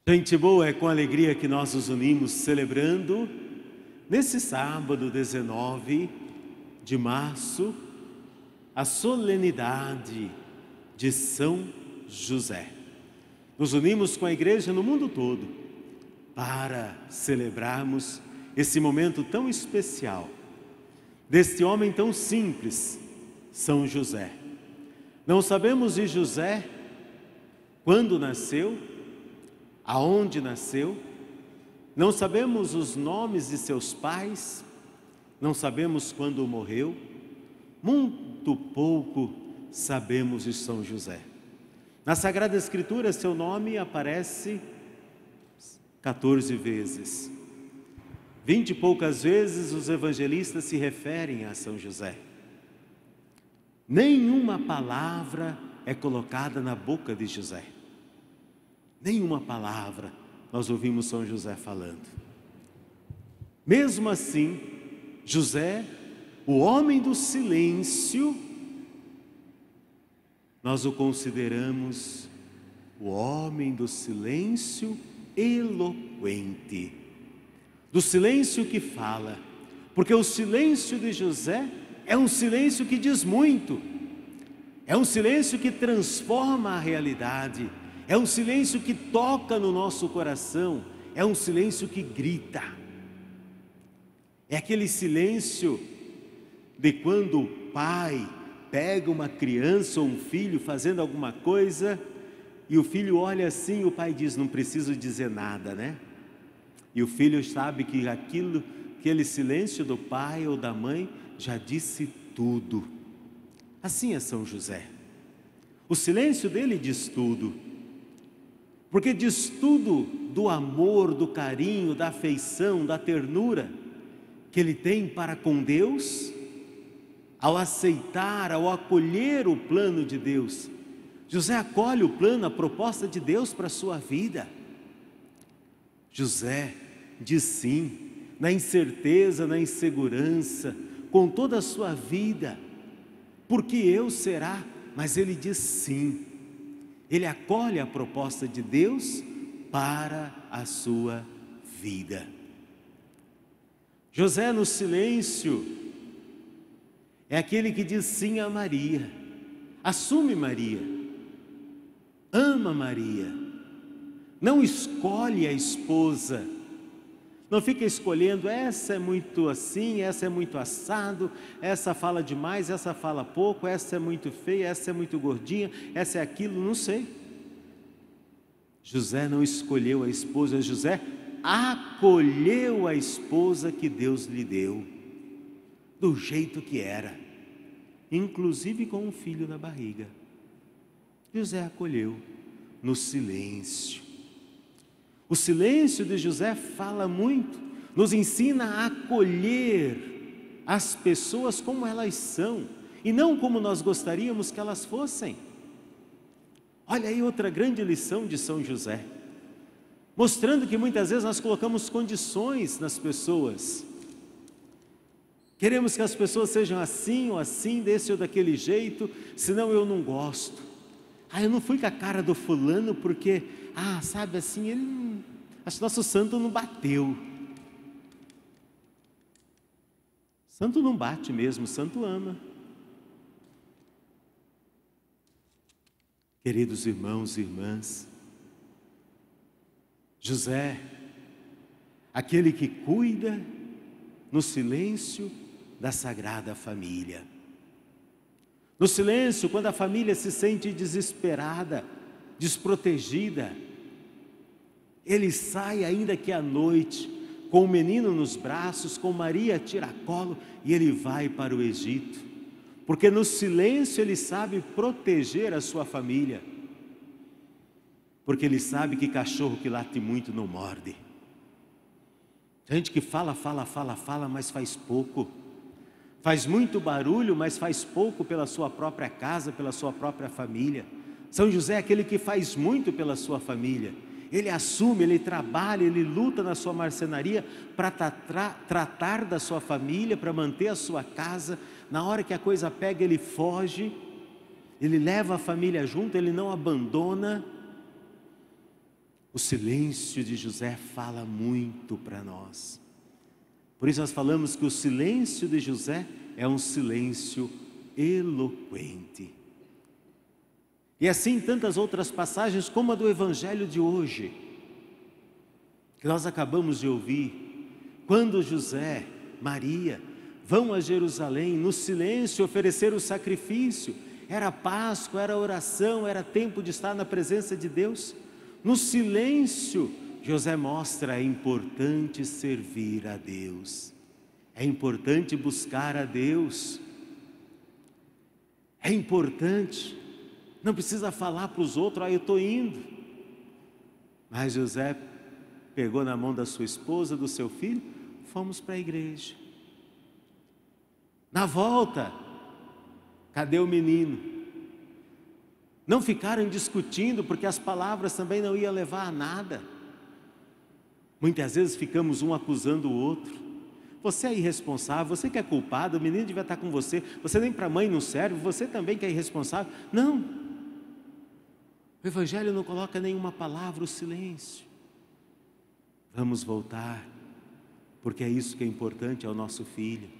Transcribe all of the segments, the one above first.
Gente boa, é com alegria que nós nos unimos celebrando, nesse sábado 19 de março, a solenidade de São José. Nos unimos com a igreja no mundo todo para celebrarmos esse momento tão especial, deste homem tão simples, São José. Não sabemos de José quando nasceu, aonde nasceu, não sabemos os nomes de seus pais, não sabemos quando morreu, muito pouco sabemos de São José. Na Sagrada Escritura, seu nome aparece 14 vezes. 20 e poucas vezes os evangelistas se referem a São José. Nenhuma palavra é colocada na boca de José. Nenhuma palavra nós ouvimos São José falando. Mesmo assim, José, o homem do silêncio, nós o consideramos o homem do silêncio eloquente, do silêncio que fala, porque o silêncio de José é um silêncio que diz muito, é um silêncio que transforma a realidade, é um silêncio que toca no nosso coração, é um silêncio que grita. É aquele silêncio de quando o pai pega uma criança ou um filho fazendo alguma coisa e o filho olha assim e o pai diz, não preciso dizer nada, né? E o filho sabe que aquele silêncio do pai ou da mãe já disse tudo. Assim é São José. O silêncio dele diz tudo. Porque diz tudo do amor, do carinho, da afeição, da ternura que ele tem para com Deus, ao aceitar, ao acolher o plano de Deus. José acolhe o plano, a proposta de Deus para a sua vida. José diz sim, na incerteza, na insegurança, com toda a sua vida, porque eu será, mas ele diz sim. Ele acolhe a proposta de Deus para a sua vida. José no silêncio é aquele que diz sim a Maria, assume Maria, ama Maria, não escolhe a esposa, não fica escolhendo, essa é muito assim, essa é muito assado, essa fala demais, essa fala pouco, essa é muito feia, essa é muito gordinha, essa é aquilo, não sei. José não escolheu a esposa, José acolheu a esposa que Deus lhe deu, do jeito que era, inclusive com um filho na barriga. José acolheu no silêncio. O silêncio de José fala muito, nos ensina a acolher as pessoas como elas são, e não como nós gostaríamos que elas fossem. Olha aí outra grande lição de São José, mostrando que muitas vezes nós colocamos condições nas pessoas. Queremos que as pessoas sejam assim ou assim, desse ou daquele jeito, senão eu não gosto. Eu não fui com a cara do fulano porque, sabe assim, acho que nosso santo não bateu. Santo não bate mesmo, santo ama. Queridos irmãos e irmãs, José, aquele que cuida no silêncio da Sagrada Família. No silêncio, quando a família se sente desesperada, desprotegida, ele sai ainda que à noite, com o menino nos braços, com Maria a tiracolo, e ele vai para o Egito, porque no silêncio ele sabe proteger a sua família, porque ele sabe que cachorro que late muito não morde. Gente que fala, mas faz pouco, faz muito barulho, mas faz pouco pela sua própria casa, pela sua própria família. São José é aquele que faz muito pela sua família. Ele assume, ele trabalha, ele luta na sua marcenaria para tratar da sua família, para manter a sua casa. Na hora que a coisa pega, ele foge, ele leva a família junto, ele não abandona. O silêncio de José fala muito para nós. Por isso nós falamos que o silêncio de José é um silêncio eloquente. E assim tantas outras passagens, como a do Evangelho de hoje, que nós acabamos de ouvir, quando José, Maria, vão a Jerusalém, no silêncio oferecer o sacrifício, era Páscoa, era oração, era tempo de estar na presença de Deus. No silêncio, José mostra: é importante servir a Deus, é importante buscar a Deus, é importante, não precisa falar para os outros: eu estou indo. Mas José pegou na mão da sua esposa, do seu filho, fomos para a igreja. Na volta, cadê o menino? Não ficaram discutindo, porque as palavras também não iam levar a nada. Muitas vezes ficamos um acusando o outro: você é irresponsável, você que é culpado, o menino devia estar com você, você nem para a mãe não serve, você também que é irresponsável. Não, o Evangelho não coloca nenhuma palavra, o silêncio. Vamos voltar, porque é isso que é importante ao nosso filho.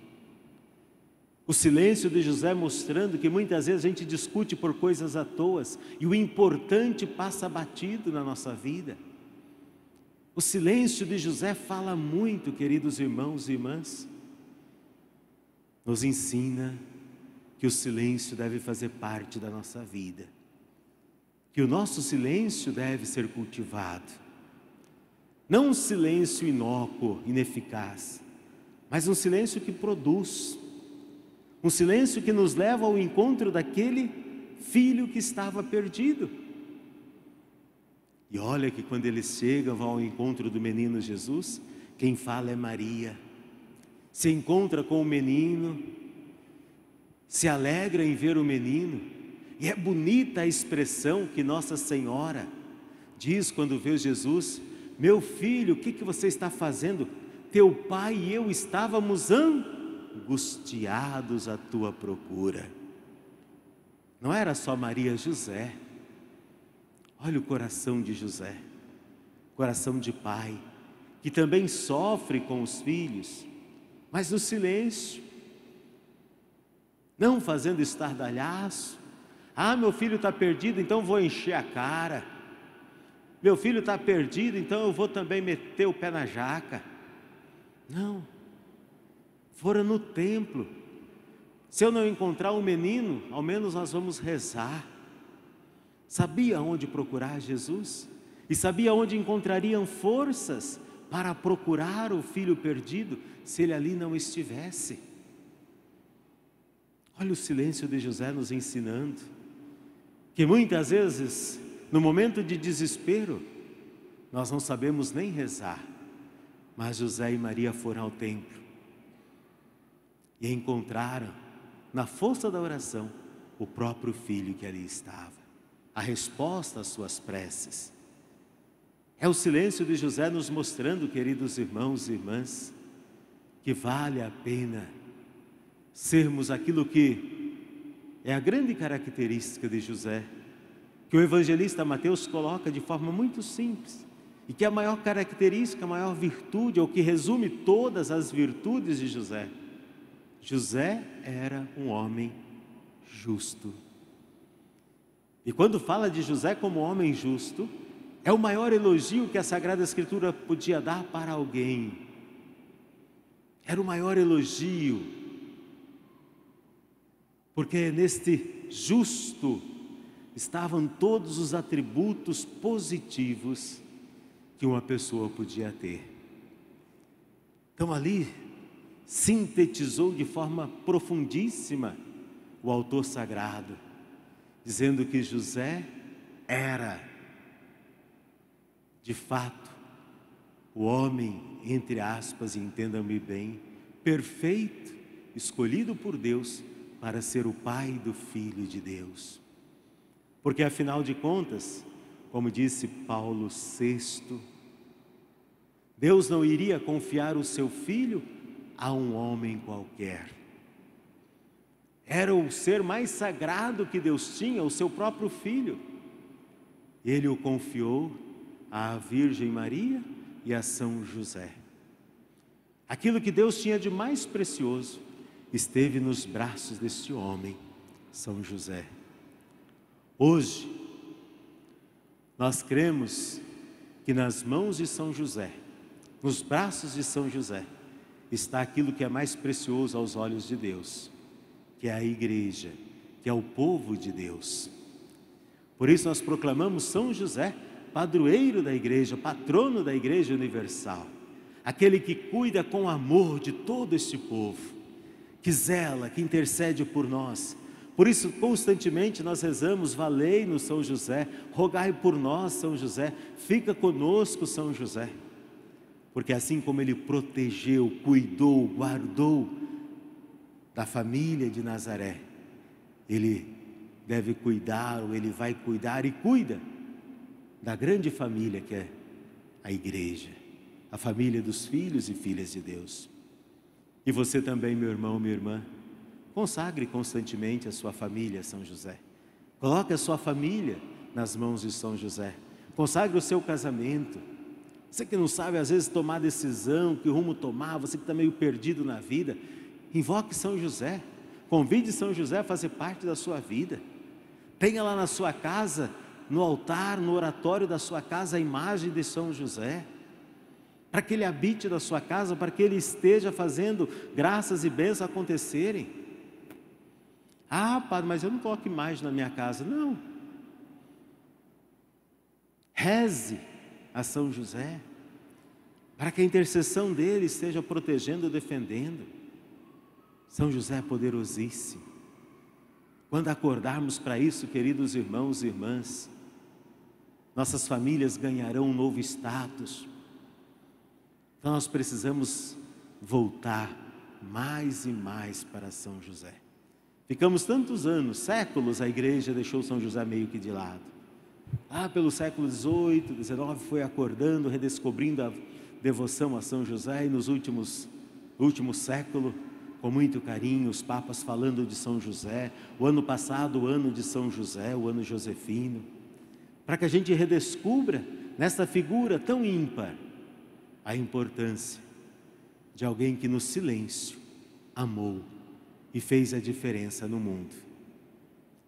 O silêncio de José mostrando que muitas vezes a gente discute por coisas à toa e o importante passa batido na nossa vida. O silêncio de José fala muito, queridos irmãos e irmãs. Nos ensina que o silêncio deve fazer parte da nossa vida, que o nosso silêncio deve ser cultivado. Não um silêncio inócuo, ineficaz, mas um silêncio que produz. Um silêncio que nos leva ao encontro daquele filho que estava perdido. E olha que quando eles chegam, vão ao encontro do menino Jesus, quem fala é Maria. Se encontra com o menino, se alegra em ver o menino. E é bonita a expressão que Nossa Senhora diz quando vê Jesus: meu filho, o que você está fazendo? Teu pai e eu estávamos angustiados à tua procura. Não era só Maria, José. Olha o coração de José, coração de pai, que também sofre com os filhos, mas no silêncio, não fazendo estardalhaço. Meu filho está perdido, então vou encher a cara. Meu filho está perdido, então eu vou também meter o pé na jaca. Não, fora no templo. Se eu não encontrar um menino, ao menos nós vamos rezar. Sabia onde procurar Jesus? E sabia onde encontrariam forças para procurar o filho perdido, se ele ali não estivesse. Olha o silêncio de José nos ensinando que muitas vezes, no momento de desespero, nós não sabemos nem rezar, mas José e Maria foram ao templo e encontraram, na força da oração, o próprio filho que ali estava, a resposta às suas preces. É o silêncio de José nos mostrando, queridos irmãos e irmãs, que vale a pena sermos aquilo que é a grande característica de José, que o evangelista Mateus coloca de forma muito simples, e que é a maior característica, a maior virtude, ou que resume todas as virtudes de José. José era um homem justo. E quando fala de José como homem justo, é o maior elogio que a Sagrada Escritura podia dar para alguém. Era o maior elogio, porque neste justo estavam todos os atributos positivos que uma pessoa podia ter. Então ali sintetizou de forma profundíssima o autor sagrado, dizendo que José era, de fato, o homem, entre aspas, e entendam-me bem, perfeito, escolhido por Deus para ser o pai do Filho de Deus. Porque afinal de contas, como disse Paulo VI, Deus não iria confiar o seu filho a um homem qualquer. Era o ser mais sagrado que Deus tinha, o seu próprio filho. Ele o confiou à Virgem Maria e a São José. Aquilo que Deus tinha de mais precioso esteve nos braços deste homem, São José. Hoje, nós cremos que nas mãos de São José, nos braços de São José, está aquilo que é mais precioso aos olhos de Deus, que é a igreja, que é o povo de Deus. Por isso nós proclamamos São José, padroeiro da igreja, patrono da igreja universal, aquele que cuida com amor de todo este povo, que zela, que intercede por nós. Por isso constantemente nós rezamos: valei-nos São José, rogai por nós São José, fica conosco São José. Porque assim como ele protegeu, cuidou, guardou da família de Nazaré, ele deve cuidar, ou ele vai cuidar e cuida da grande família que é a igreja, a família dos filhos e filhas de Deus. E você também, meu irmão, minha irmã, consagre constantemente a sua família a São José. Coloque a sua família nas mãos de São José. Consagre o seu casamento. Você que não sabe às vezes tomar decisão, que rumo tomar, você que está meio perdido na vida, invoque São José. Convide São José a fazer parte da sua vida. Tenha lá na sua casa, no altar, no oratório da sua casa, a imagem de São José, para que ele habite na sua casa, para que ele esteja fazendo graças e bênçãos acontecerem. Ah, padre, mas eu não coloco imagem na minha casa. Não. Reze a São José, para que a intercessão dele esteja protegendo e defendendo. São José é poderosíssimo. Quando acordarmos para isso, queridos irmãos e irmãs, nossas famílias ganharão um novo status. Então nós precisamos voltar mais e mais para São José. Ficamos tantos anos, séculos, a igreja deixou São José meio que de lado. Pelo século XVIII, XIX, foi acordando, redescobrindo a devoção a São José, e nos último século, com muito carinho, os papas falando de São José. O ano passado, o ano de São José, o ano josefino, para que a gente redescubra nessa figura tão ímpar a importância de alguém que no silêncio amou e fez a diferença no mundo.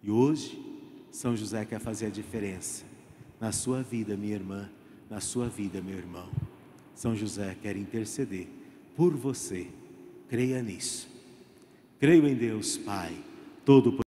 E hoje São José quer fazer a diferença na sua vida, minha irmã, na sua vida, meu irmão. São José quer interceder por você. Creia nisso. Creio em Deus Pai Todo-Poderoso.